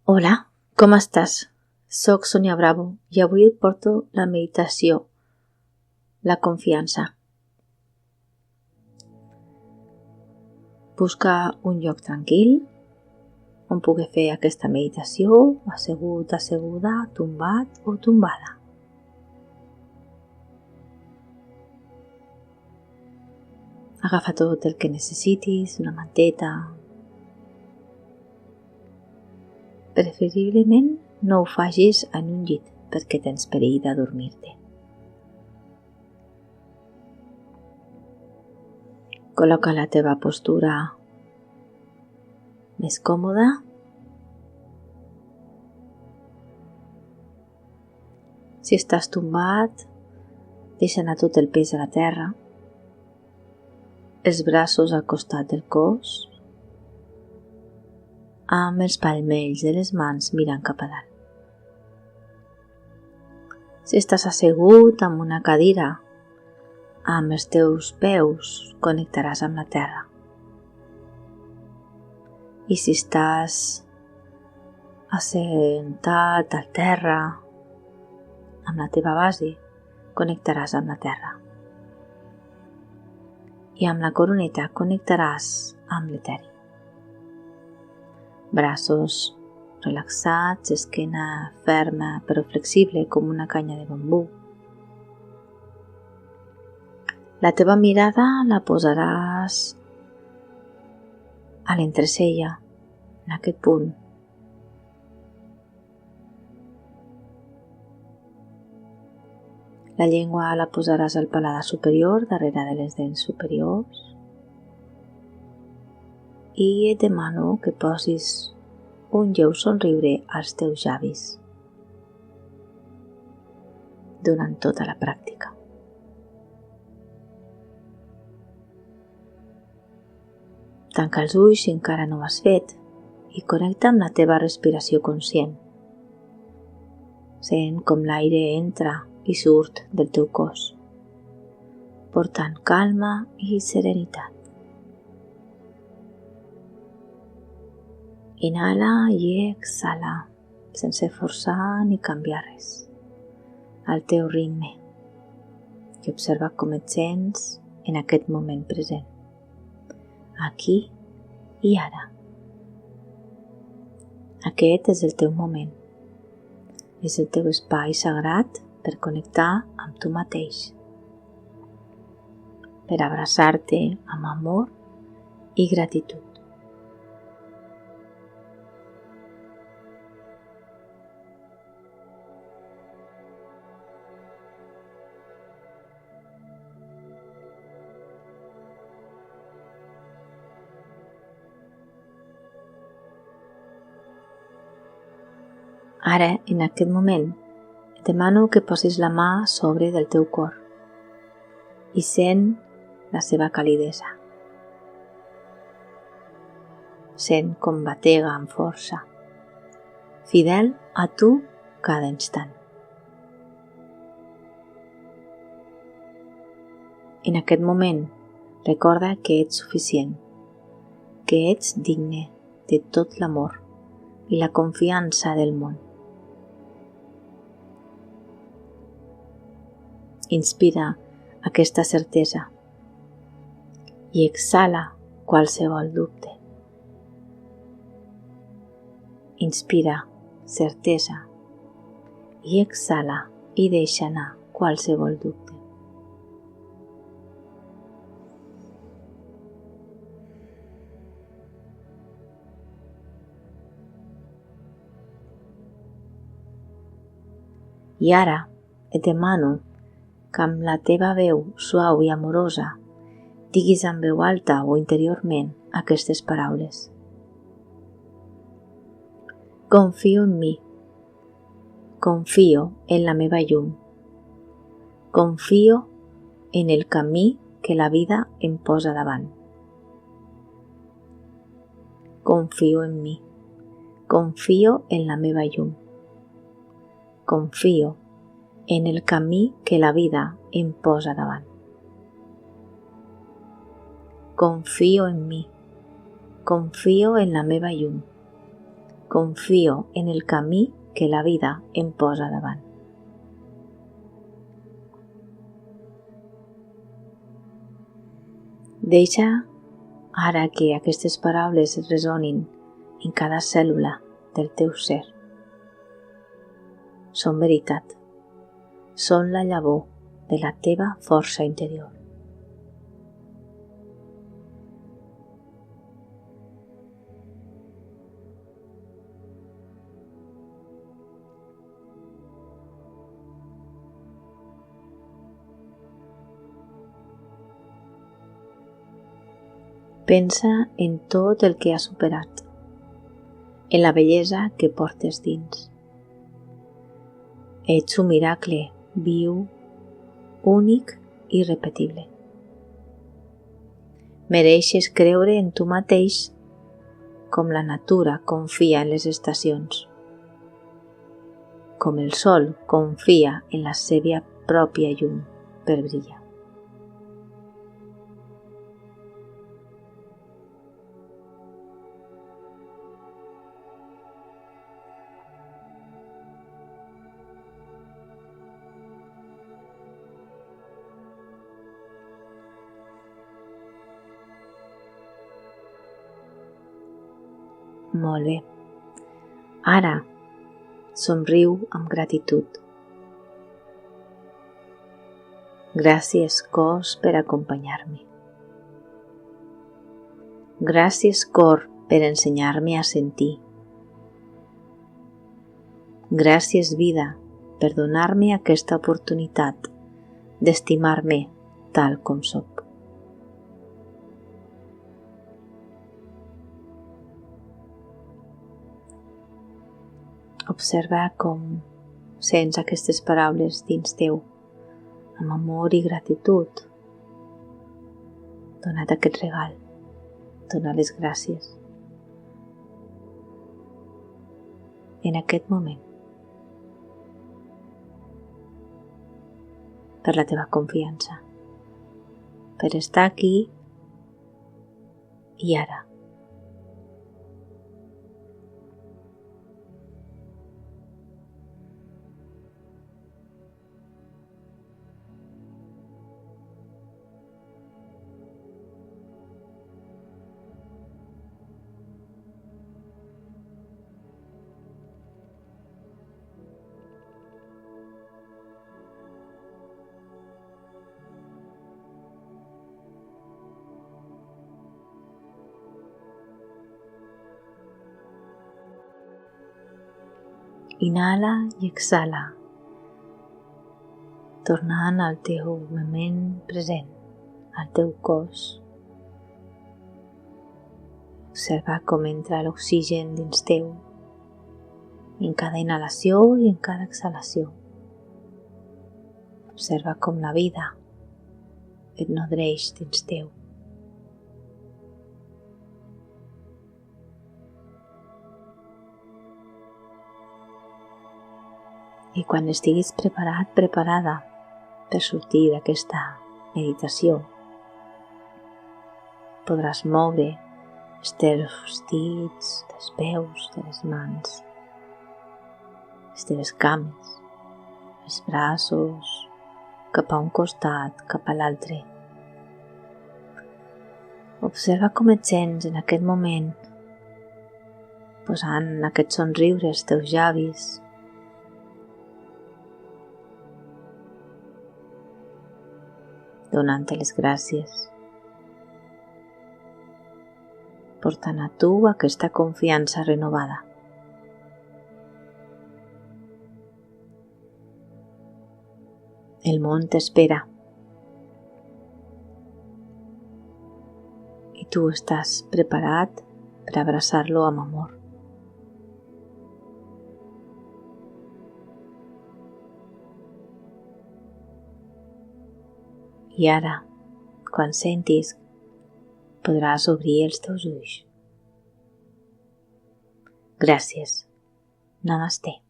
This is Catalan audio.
Hola, com estàs? Soc Sònia Bravo i avui et porto la meditació, la confiança. Busca un lloc tranquil on pugui fer aquesta meditació, assegut, asseguda, tombat o tombada. Agafa tot el que necessitis, una manteta. Preferiblement no ho facis en un llit perquè tens perill d'adormir-te. Col·loca la teva postura més còmoda. Si estàs tombat, deixa anar tot el pes a la terra, els braços al costat del cos, amb els palmells de les mans mirant cap a dalt. Si estàs assegut amb una cadira, amb els teus peus connectaràs amb la terra. I si estàs assentat al terra, amb la teva base, connectaràs amb la terra. I amb la coroneta connectaràs amb l'eteri. Braços relaxats, esquena ferma però flexible com una canya de bambú. La teva mirada la posaràs a l'entrecella, en aquest punt. La llengua la posaràs al paladar superior, darrere de les dents superiors. I et demano que posis un lleu somriure als teus llavis durant tota la pràctica. Tanca els ulls si encara no ho has fet i connecta amb la teva respiració conscient. Sent com l'aire entra i surt del teu cos, portant calma i serenitat. Inhala i exhala, sense forçar ni canviar res, al teu ritme, i observa com et sents en aquest moment present, aquí i ara. Aquest és el teu moment, és el teu espai sagrat per connectar amb tu mateix, per abraçar-te amb amor i gratitud. Ara, en aquest moment, et demano que posis la mà sobre del teu cor i sent la seva calidesa. Sent com batega amb força, fidel a tu cada instant. En aquest moment, recorda que ets suficient, que ets digne de tot l'amor i la confiança del món. Inspira aquesta certesa i exhala qualsevol dubte. Inspira certesa i exhala i deixa anar qualsevol dubte. I ara et demano que amb la teva veu suau i amorosa diguis en veu alta o interiorment aquestes paraules. Confio en mi. Confio en la meva llum. Confio en el camí que la vida em posa davant. Confio en mi. Confio en la meva llum. Confio en el camí que la vida em posa davant. Confio en mi. Confio en la meva llum. confio en el camí que la vida em posa davant. Deixa ara que aquestes paraules resonin en cada cèl·lula del teu ser. Són veritat. Són la llavor de la teva força interior. Pensa en tot el que has superat, en la bellesa que portes dins. Ets un miracle viu, únic i irrepetible. Mereixes creure en tu mateix com la natura confia en les estacions, com el sol confia en la seva pròpia llum per brillar. Molt bé. Ara, somriu amb gratitud. Gràcies, cos, per acompanyar-me. Gràcies, cor, per ensenyar-me a sentir. Gràcies, vida, per donar-me aquesta oportunitat d'estimar-me tal com soc. Observa com sents aquestes paraules dins teu, amb amor i gratitud. Dona't aquest regal, dona les gràcies. En aquest moment, per la teva confiança, per estar aquí i ara. Inhala i exhala, tornant al teu moment present, al teu cos. Observa com entra l'oxigen dins teu, en cada inhalació i en cada exhalació. Observa com la vida et nodreix dins teu. I quan estiguis preparat, preparada per sortir d'aquesta meditació, podràs moure els teus dits, les peus, de les mans, les teves cames, els braços, cap a un costat, cap a l'altre. Observa com et sents en aquest moment, posant aquest somriure als teus llavis, donant-te les gràcies, portant a tu aquesta confiança renovada. El món t'espera i tu estàs preparat per abraçar-lo amb amor. I ara, quan sentis, podràs obrir els teus ulls. Gràcies. Namasté.